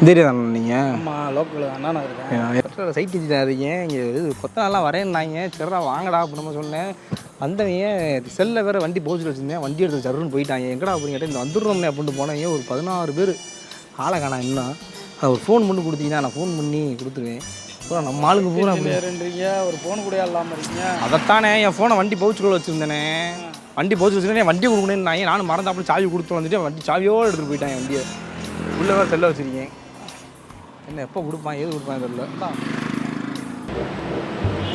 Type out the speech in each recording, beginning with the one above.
தெரியாதாண்ணா நீங்கள்? ஆமாம், லோக்கல் அண்ணா நான் இருக்கேன். சைட் வச்சுட்டாருங்க இங்கே இது கொத்த நாளாக வரேன்னாங்க. சரிடா வாங்கடா அப்படின்னு சொன்னேன். வந்தவங்க செல்லில் வேறு வண்டி போச்சுட்டு வச்சுருந்தேன். வண்டி எடுத்து சருன்னு போயிட்டாங்க. எங்கடா அப்படின்னு கேட்டேன். இந்த வந்துடுறோம்னே அப்படின்ட்டு போனவங்க ஒரு 16 பேர் ஆளை காணா. இன்னும் அது ஒரு ஃபோன் பண்ணி கொடுத்தீங்கன்னா நான் ஃபோன் பண்ணி கொடுத்துருவேன். பூரா நம்ம ஆளுக்கு பூரா அப்படின்றீங்க. ஒரு ஃபோன் கூட இல்லாமல் இருக்கீங்க. அதைத்தானே என் ஃபோனை வண்டி பவுச்சுக்குள்ள வச்சுருந்தேனே. வண்டி பவுச்சு வச்சுருந்தேன். வண்டி கொடுக்கணுன்னு நானும் மறந்தாப்புல சாவி கொடுத்து வந்துட்டு வண்டி சாவியோடு எடுத்துகிட்டு போயிட்டான். என் வண்டியை உள்ளே வேறு செல்ல வச்சுருக்கேன். என்ன எப்போ கொடுப்பான் ஏது கொடுப்பான் தெரியல.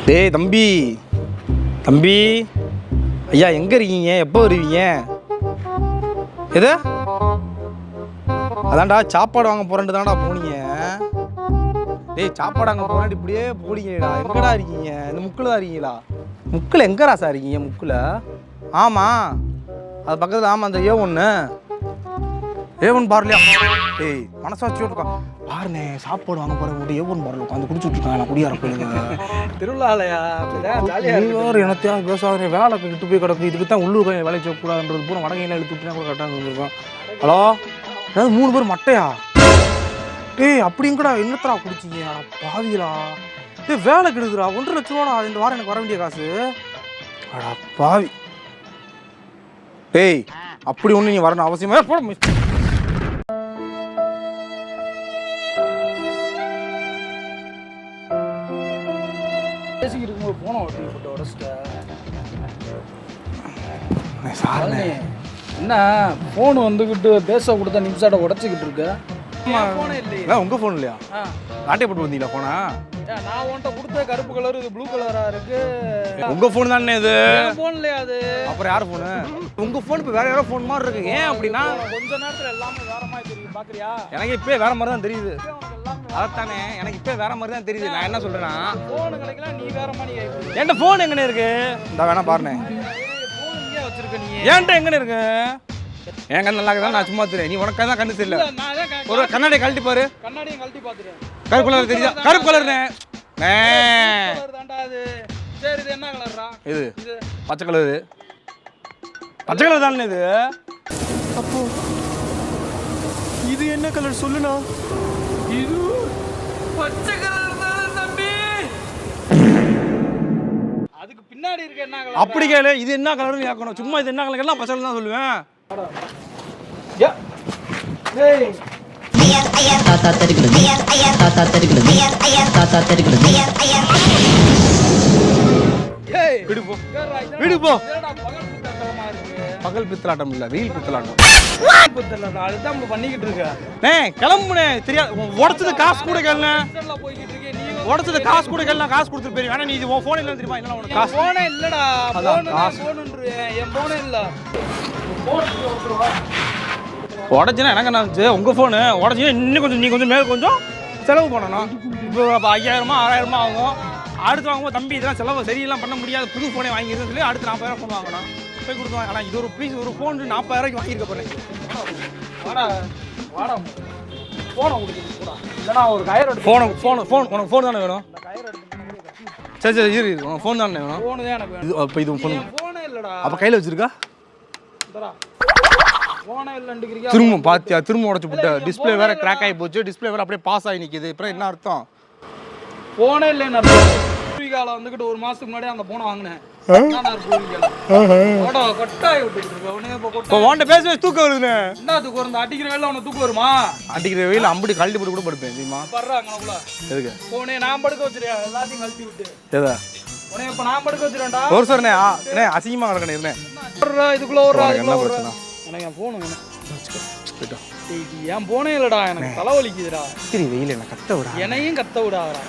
டேய் தம்பி தம்பி ஐயா எங்கே இருக்கீங்க? எப்போ வருவீங்க? எது அதான்டா சாப்பாடு வாங்க போகிறேன்ட்டு தான்டா போனீங்க. டேய் சாப்பாடு வாங்க போகிறேன்ட்டு இப்படியே போனீங்கடா. எங்கடா இருக்கீங்க? இந்த முக்கில் தான் இருக்கீங்களா? முக்கில் எங்கடா சார் இருக்கீங்க? முக்கில் ஆமாம் அது பக்கத்தில். ஆமாம் அந்த ஏ1 பார்லையா? டேய் மனசாட்சி விட்டுருக்கா பாருண்ணே. சாப்பாடு வாங்க போகிற போட்டு ஏ1 பார்ல உட்காந்து குடிச்சு விட்ருக்காங்க. நான் குடியார போயிடுங்க. திருவிழாலையா? ஜாலியாக என்னத்தையும் பேசாத. வேலை கிட்டு போய் கிடக்கு. இதுக்கு தான் உள்ளூர் வேலை செய்யக்கூடாதுன்றது பூரா வடகையில் எழுத்து விட்டுனா கூட கரெக்டாக வந்துருக்கோம். ஹலோ ஏதாவது 3 பேர் மட்டையா? டேய் அப்படிங்கடா என்னத்தரா குடிச்சிங்க? பாவிகளா? டேய் வேலை கெடுக்குறா. 1.5 லட்ச ரூபாடா இந்த வாரம் எனக்கு வர வேண்டிய காசு. அடா பாவி. டேய் அப்படி ஒன்று நீ வரணும் அவசியமா போட. பேசிக்கிட்டு இருக்கும்போது போன ஓட்டி போட்டு உடச்சிட்டேன். என்ன ஃபோன் வந்துக்கிட்டு பேச கொடுத்த நிமிஷாட்ட உடச்சிக்கிட்டு இருக்க? ஃபோனே இல்லையா? உங்கள் ஃபோன் இல்லையா? நாட்டை போட்டு வந்தீங்களா ஃபோனா? நான் உன்கிட்ட கொடுத்த கருப்பு கலர் இது ப்ளூ கலராக இருக்கு. உங்கள் ஃபோன் தானே இது? ஃபோன் இல்லையா அது? அப்புறம் யார் ஃபோனு? உங்கள் ஃபோன் இப்போ வேற யாரோ ஃபோன் மாதிரி இருக்கு. ஏன் அப்படின்னா கொஞ்ச நேரத்தில் எல்லாமே வேற மாதிரி தெரியுது. பார்க்குறியா? எனக்கு இப்போ வேற மாதிரி தான் தெரியுது. அதைத்தானே எனக்கு இப்போ வேற மாதிரி தான் தெரியுது. நான் என்ன சொல்கிறேன்னா ஃபோனு கிடைக்கலாம் நீ வேற மாதிரி கேட்குறீங்க. என்கிட்ட ஃபோன் எங்கன்னு இருக்கு? இந்த வேணா பாருண்ணே. ஃபோன் இங்கே வச்சிருக்க நீ. ஏன்ட்ட எங்கன்னு இருக்கு? என் கண்ணு நல்லா இருக்குதா? நான் சும்மா தெரியும். நீ உனக்கு தான் கண்ணு தெரியல. ஒரு கண்ணாடியை கழட்டி பாரு. கண்ணாடியும் கழட்டி பார்த்துட்டேன். கருப்பு கலர் தெரியுதா? கருப்பு கலர்னே. சரி இது என்ன கலர்ரா? இது பச்சை கலரு. பச்சை கலர் தானே இது? அப்போ இது என்ன கலர் சொல்லுண்ணா? இது பச்சை கலர் தானே தம்பி. அதுக்கு பின்னாடி இருக்க என்ன கலர்? அப்படி கேளு. இது என்ன கலர்னு கேட்கணும். சும்மா இது என்ன கலர் எல்லாம் பச்சை கலர் தான் சொல்லுவேன். ஏய் தாத்தா தெரிகிறது தாத்தா தெரிகிறது தாத்தா தெரிகிறது. ஏய் விடு போ விடு போ. பகல் பித்தலாட்டம் இல்ல வெயில் பித்தலாட்டம். அதுதான் பண்ணிக்கிட்டு இருக்க. கிளம்புனே தெரியாது. உடச்சது காசு கூட கேளுங்க. உடச்சது காசு கூட கேளுங்க. காசு கொடுத்துட்டு போயிருங்க. ஆனா நீ இது உன் போன் இல்ல தெரியுமா? என்ன உனக்கு காசு போனே இல்லடா. என் போனே இல்ல. உடச்சுன்னா எனக்கு என்ன இருந்துச்சு? உங்க போனு உடச்சுன்னா இன்னும் கொஞ்சம் நீ கொஞ்சம் மேலே கொஞ்சம் செலவு பண்ணணும். இப்போ 5000 6000 ஆகும். அடுத்து வாங்கும்போது தம்பி இதெல்லாம் செலவு சரியெல்லாம் பண்ண முடியாது. புது ஃபோனே வாங்கிடுன்னு சொல்லி அடுத்து 40,000 ஃபோன் வாங்கணும். போய் கொடுத்துவாங்க. ஆனால் இது ஒரு பீஸ் ஒரு ஃபோன் 40,000 வாங்கியிருக்க போறேன். வாடா வாடா ஃபோனை கொடுத்துட்டு போடா. இல்லைனா ஒரு கயிறு எடுத்து உனக்கு ஃபோன் தானே வேணும்? சரி சரி இரு உனக்கு ஃபோன் தானே வேணும்? ஃபோனு தான் எனக்கு வேணும். இது அப்போ இது ஃபோன் ஃபோனே இல்லைடா. அப்போ கையில் வச்சிருக்கா? ஃபோனே இல்லைன்னுக்கிறியா? திரும்ப பார்த்தியா? திரும்ப உடச்சு விட்ட. டிஸ்பிளே வேற கிராக் ஆகி போச்சு. டிஸ்பிளே வேற அப்படியே பாஸ் ஆகி நிற்கிது. இப்போ என்ன அர்த்தம்? ஃபோனே இல்லைன்னு அர்த்தம். பூவிகால வந்துக்கிட்டு ஒரு மாதத்துக்கு முன்னாடி அந்த ஃபோனை வாங்கினேன். தூக்கம் வருதுண்ணே. என்ன தூக்கம் வருது? அடிக்கிற வேலை உனக்கு தூக்கம் வருமா? அடிக்கிற வெயில் அம்படி கழட்டி போட்டு கூட படுப்பேன் தெரியுமா? படுறாங்கண்ணா எதுக்கு? ஃபோனே நான் படுக்க வச்சிருக்கேன். எல்லாத்தையும் கழட்டி விட்டு எதா உனே இப்போ நான் படுக்க வச்சிருக்கேன்டா. ஒரு சார்ண்ணே அசிங்கமாக கிடக்கணே இருந்தேன். இதுக்குள்ள ஒரு என்ன பிரச்சனை? எனக்கு என் ஃபோனு வேணும். என் ஃபோனே இல்லைடா. எனக்கு தலைவலிக்குதுடா. சரி வெயில் என்ன கத்த விடா. என்னையும் கத்த விடாதடா.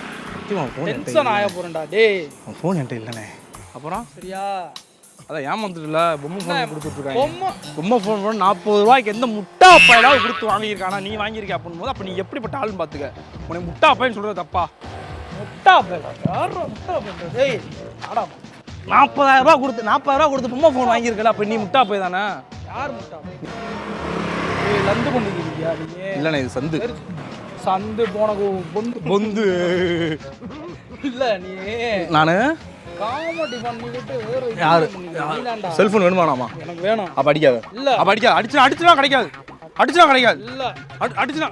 டென்ஷன் ஆக போறேன்டா. டேய் ஃபோன் என்கிட்ட இல்லைண்ணே. அப்புறம் சரியா? அதான் ஏமாந்துட்டுல பொம்மை ஃபோன் கொடுத்துட்ருக்காங்க. பொம்மை ஃபோன் 40 ரூபாய்க்கு எந்த முட்டா அப்பாயிலாவது கொடுத்து வாங்கியிருக்கானா? நீ வாங்கியிருக்க அப்படின்னு போது அப்போ நீ எப்படிப்பட்ட ஆளுன்னு பார்த்துக்க. உனக்கு முட்டா அப்பாயின்னு சொல்கிறது தப்பா? முட்டா அப்பாயிலா? யாரோ முட்டா அப்பாயிலா? டேய் ஆடா 40,000 ரூபா கொடுத்து பொம்மை ஃபோன் வாங்கியிருக்கல. அப்போ நீ முட்டா அப்பாய் தானே? யார் முட்டா அப்பாய்? ஏய் லந்து பண்ணிக்கிறியா நீ? இல்லைண்ணே இது சந்து. சந்து போனக்கு பொந்து பொந்து இல்லை நீ. நான் காமெடி பண்ணிக்கிட்டு யாரு நீதான்டா. செல்போன் வேணுமானாமா? எனக்கு வேணும். அப்ப அடிக்காத. இல்ல. அப்ப அடிக்காத. அடிச்சுனா கிடைக்காது. அடிச்சுனா கிடைக்காது. இல்ல.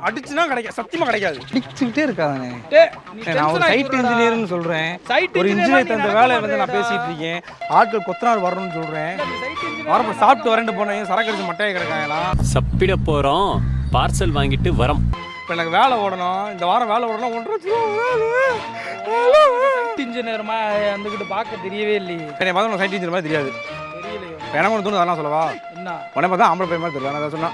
அடிச்சுனா கிடைக்காது. சத்தியமா கிடைக்காது. அடிச்சுக்கிட்டே இருக்காதானே. டேய், நீ நான் ஒரு tension சைட் ஆயிடுறடா. இன்ஜினியர்னு சொல்றேன். Site ஒரு engineer இன்ஜினியர் நீ அந்த நடக்க வேலையை வந்து நான் மாட்டேடா. பேசிட்டு இருக்கேன். ஆட்கள் கொத்தனார் வரணும்னு சொல்றேன். நீ site engineer வரப்ப சாப்பிட்டு வரேன்ட்டு போனேன். சரக்கு அடிச்சு மட்டையை கிடக்காங்களாம். சப்பிட போறோம், பார்சல் வாங்கிட்டு வரோம். இப்போ எனக்கு வேலை ஓடணும். இந்த வாரம் வேலை ஓடணும். 1.5 site engineer வந்துகிட்டு பார்க்க தெரியவே இல்லையே. என்னை பார்த்தா சைட் இன்ஜினியர் மாதிரி தெரியாது. தெரியலையே. இப்ப எனக்கு ஒன்று தோணுது, அதெல்லாம் சொல்லவா? என்ன? உடனே பார்த்தா ஆம்பளை பையன் மாதிரி தெரியும். நான் அதை சொன்னா